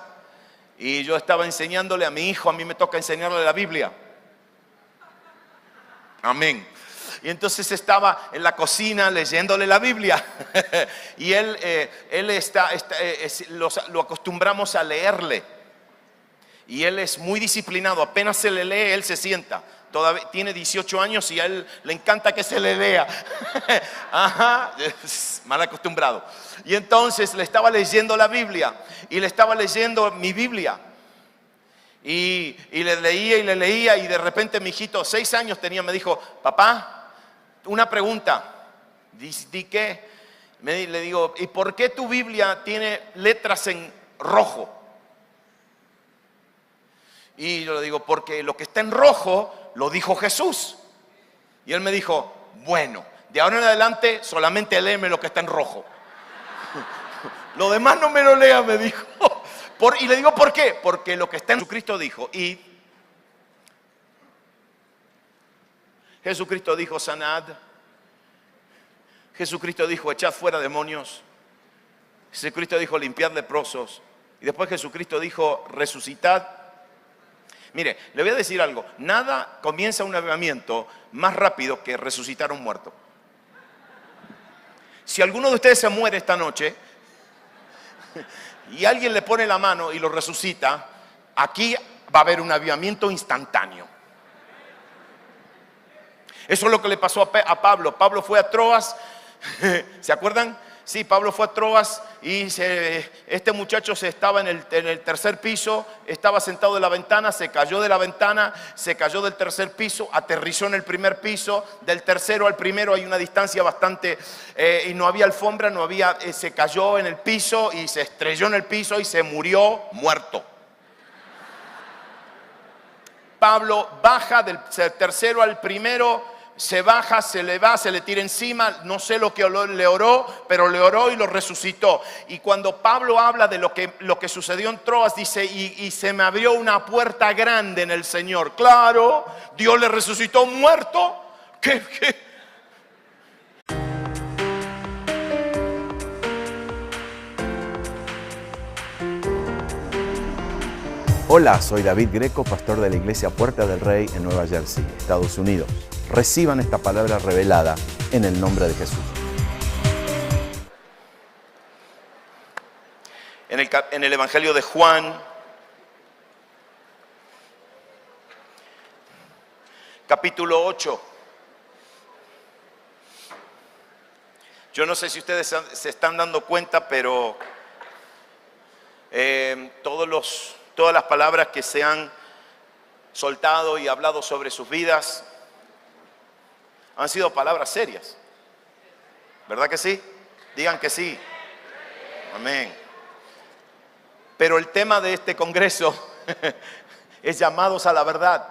y yo estaba enseñándole a mi hijo, a mí me toca enseñarle la Biblia, amén. Y entonces estaba en la cocina leyéndole la Biblia y él lo acostumbramos a leerle. Y él es muy disciplinado, apenas se le lee, él se sienta. Todavía tiene 18 años y a él le encanta que se le lea. Ajá, mal acostumbrado. Y entonces le estaba leyendo la Biblia y le estaba leyendo mi Biblia. Y le leía y de repente mi hijito, 6 años tenía, me dijo, papá, una pregunta. ¿Di qué? Le digo, ¿y por qué tu Biblia tiene letras en rojo? Y yo le digo, porque lo que está en rojo lo dijo Jesús. Y él me dijo, bueno, de ahora en adelante solamente léeme lo que está en rojo. Lo demás no me lo lea, me dijo. Y le digo, ¿por qué? Porque lo que está en Jesucristo dijo, y Jesucristo dijo, sanad. Jesucristo dijo, echad fuera demonios. Jesucristo dijo, limpiad leprosos. Y después Jesucristo dijo, resucitad. Mire, le voy a decir algo, nada comienza un avivamiento más rápido que resucitar a un muerto. Si alguno de ustedes se muere esta noche y alguien le pone la mano y lo resucita, aquí va a haber un avivamiento instantáneo. Eso es lo que le pasó a Pablo. Pablo fue a Troas, ¿se acuerdan? Sí, Pablo fue a Troas y este muchacho estaba en el tercer piso, estaba sentado en la ventana, se cayó de la ventana, se cayó del tercer piso, aterrizó en el primer piso, del tercero al primero hay una distancia bastante, y no había alfombra, se cayó en el piso y se estrelló en el piso y se murió muerto. Pablo baja del tercero al primero, se baja, se le va, se le tira encima, no sé lo que le oró, pero le oró y lo resucitó. Y cuando Pablo habla de lo que sucedió en Troas, dice, y se me abrió una puerta grande en el Señor. Claro, Dios le resucitó muerto. ¿Qué? Hola, soy David Greco, pastor de la iglesia Puerta del Rey en Nueva Jersey, Estados Unidos. Reciban esta palabra revelada en el nombre de Jesús. En el Evangelio de Juan, capítulo 8. Yo no sé si ustedes se están dando cuenta, pero todas las palabras que se han soltado y hablado sobre sus vidas han sido palabras serias. ¿Verdad que sí? Digan que sí. Amén. Pero el tema de este congreso es llamados a la verdad.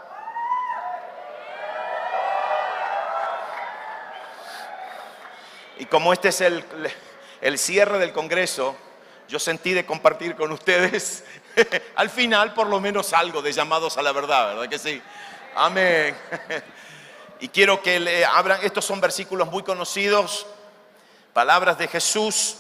Y como este es el cierre del congreso, yo sentí de compartir con ustedes al final por lo menos algo de llamados a la verdad, ¿verdad que sí? Amén. Y quiero que le abran, estos son versículos muy conocidos, palabras de Jesús,